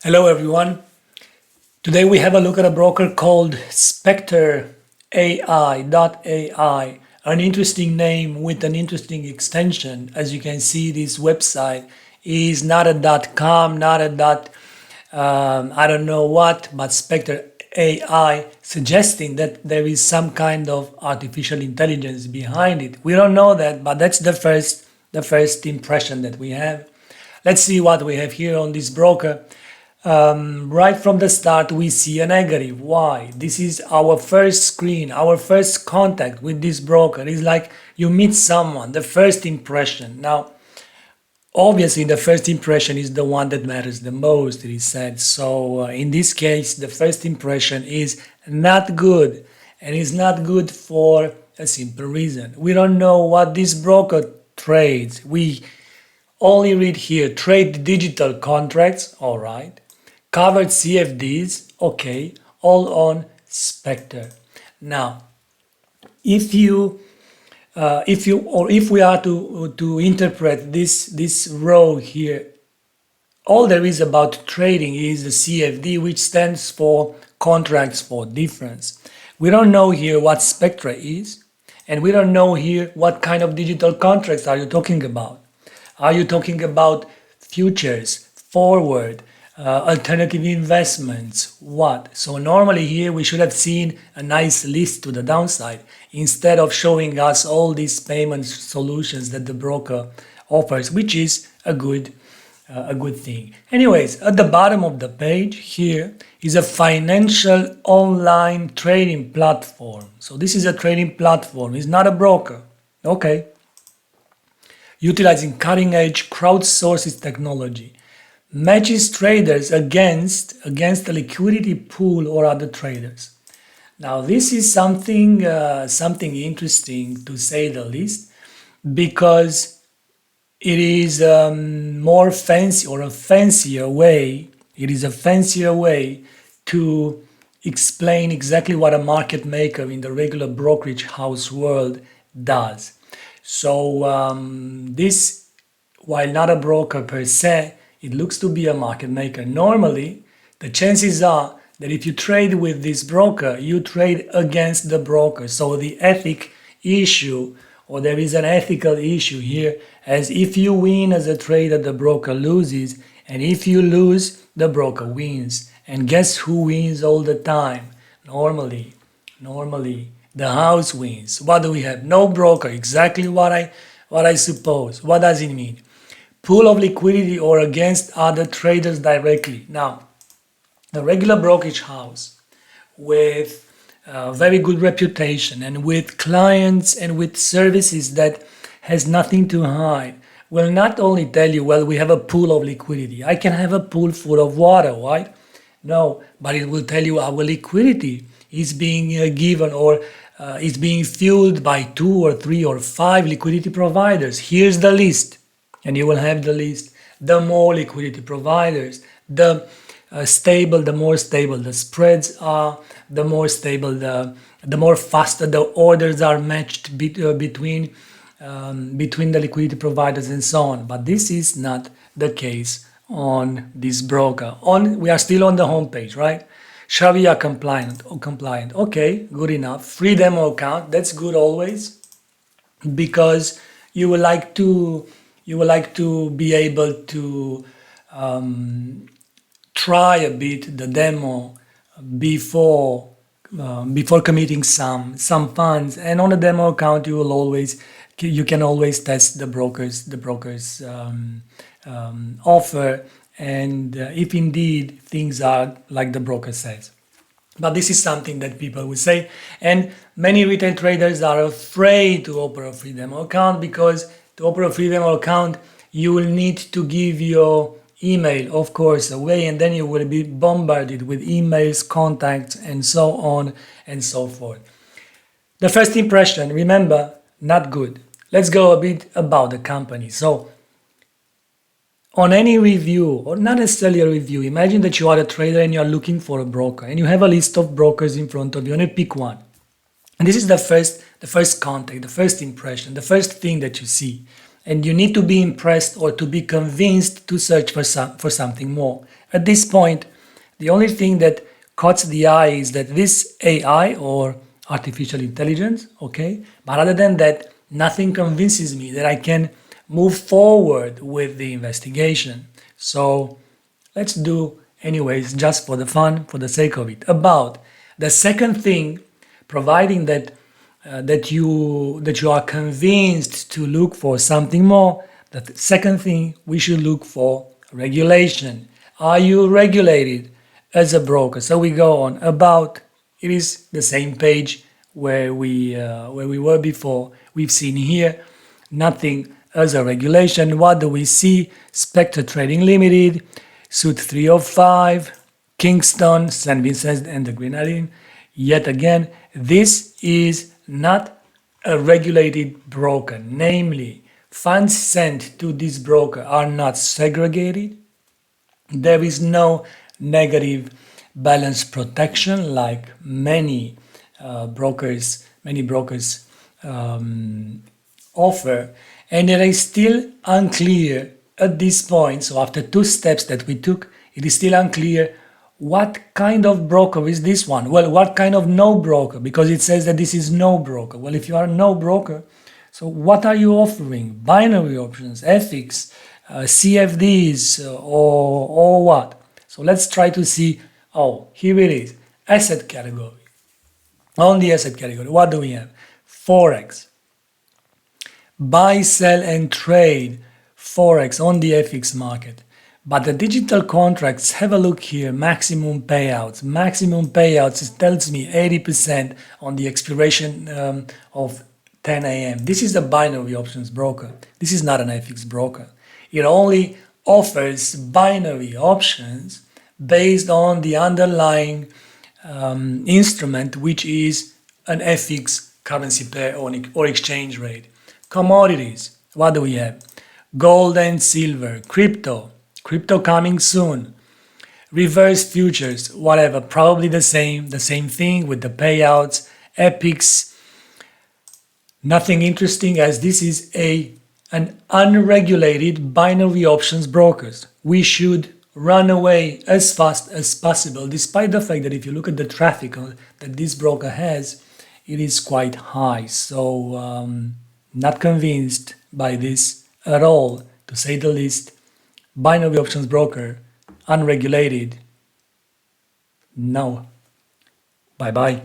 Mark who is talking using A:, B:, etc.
A: Hello everyone. Today we have a look at a broker called Spectre AI.ai, an interesting name with an interesting extension. As you can see, this website is not a .com, not a I don't know what, but Spectre AI, suggesting that there is some kind of artificial intelligence behind it. We don't know that, but that's the first impression that we have. Let's see what we have here on this broker. Right from the start, we see a negative. Why? This is our first screen, our first contact with this broker. It's like you meet someone, the first impression. Now, obviously, the first impression is the one that matters the most, it is said. So, in this case, the first impression is not good. And it's not good for a simple reason. We don't know what this broker trades. We only read here trade digital contracts, all right. Covered CFDs, okay, all on Spectre. Now, if we are to interpret this row here, all there is about trading is the CFD, which stands for contracts for difference. We don't know here what Spectre is, and we don't know here what kind of digital contracts are you talking about. Are you talking about futures, forward, alternative investments, what? So normally here we should have seen a nice list to the downside instead of showing us all these payment solutions that the broker offers, which is a good thing. Anyways, at the bottom of the page here is a financial online trading platform. So this is a trading platform, it's not a broker. Okay. Utilizing cutting-edge crowdsourced technology, matches traders against a liquidity pool or other traders. Now, this is something interesting to say the least, because it is more fancy or a fancier way. It is a fancier way to explain exactly what a market maker in the regular brokerage house world does. So this, while not a broker per se, it looks to be a market maker. Normally, the chances are that if you trade with this broker, you trade against the broker. So the ethic issue, or there is an ethical issue here, as if you win as a trader, the broker loses, and if you lose, the broker wins. And guess who wins all the time? Normally, the house wins. What do we have? No broker. Exactly what I suppose. What does it mean? Pool of liquidity or against other traders directly. Now, the regular brokerage house with very good reputation and with clients and with services that has nothing to hide will not only tell you, well, we have a pool of liquidity. I can have a pool full of water, right? No, but it will tell you our liquidity is being given or is being fueled by 2 or 3 or 5 liquidity providers. Here's the list, and you will have the list. The more liquidity providers, the more stable the spreads are, the more stable, the more faster the orders are matched between the liquidity providers and so on. But this is not the case on this broker. We are still on the home page, right? Sharia compliant. Okay, good enough. Free demo account, that's good always, because you would like to be able to try a bit the demo before committing some funds. And on a demo account, you can always test the broker's offer, and if indeed things are like the broker says. But this is something that people will say, and many retail traders are afraid to open a free demo account, because to open a free demo account, you will need to give your email, of course, away, and then you will be bombarded with emails, contacts, and so on and so forth. The first impression, remember, not good. Let's go a bit about the company. So, on any review, or not necessarily a review, imagine that you are a trader and you are looking for a broker, and you have a list of brokers in front of you, and you pick one. And this is the first contact, the first impression, the first thing that you see. and you need to be impressed or to be convinced to search for something more. At this point, the only thing that caught the eye is that this AI or artificial intelligence, okay? But other than that, nothing convinces me that I can move forward with the investigation. So let's do anyways, just for the fun, for the sake of it. About the second thing, providing that you are convinced to look for something more, the second thing we should look for regulation. Are you regulated as a broker? So we go on about, it is the same page where we were before. We've seen here nothing as a regulation. What do we see? Spectre Trading Limited, suit 305, Kingston, St. Vincent and the Grenadine. Yet again, this is not a regulated broker. Namely, funds sent to this broker are not segregated. There is no negative balance protection like many brokers offer, and it is still unclear at this point. So after two steps that we took, it is still unclear what kind of broker is this one. Well, what kind of no broker? Because it says that this is no broker. Well, if you are no broker, so what are you offering? Binary options, FX, CFDs, or what? So let's try to see. Oh, here it is. Asset category. On the asset category, what do we have? Forex. Buy, sell, and trade Forex on the FX market. But the digital contracts, have a look here, maximum payouts. Maximum payouts, it tells me 80% on the expiration of 10 a.m. This is a binary options broker. This is not an FX broker. It only offers binary options based on the underlying instrument, which is an FX currency pair or exchange rate. Commodities, what do we have? Gold and silver, crypto coming soon, reverse futures, whatever, probably the same thing with the payouts, epics. Nothing interesting, as this is an unregulated binary options brokers. We should run away as fast as possible, despite the fact that if you look at the traffic that this broker has, it is quite high. So not convinced by this at all, to say the least. Binary options broker, unregulated, no. Bye bye.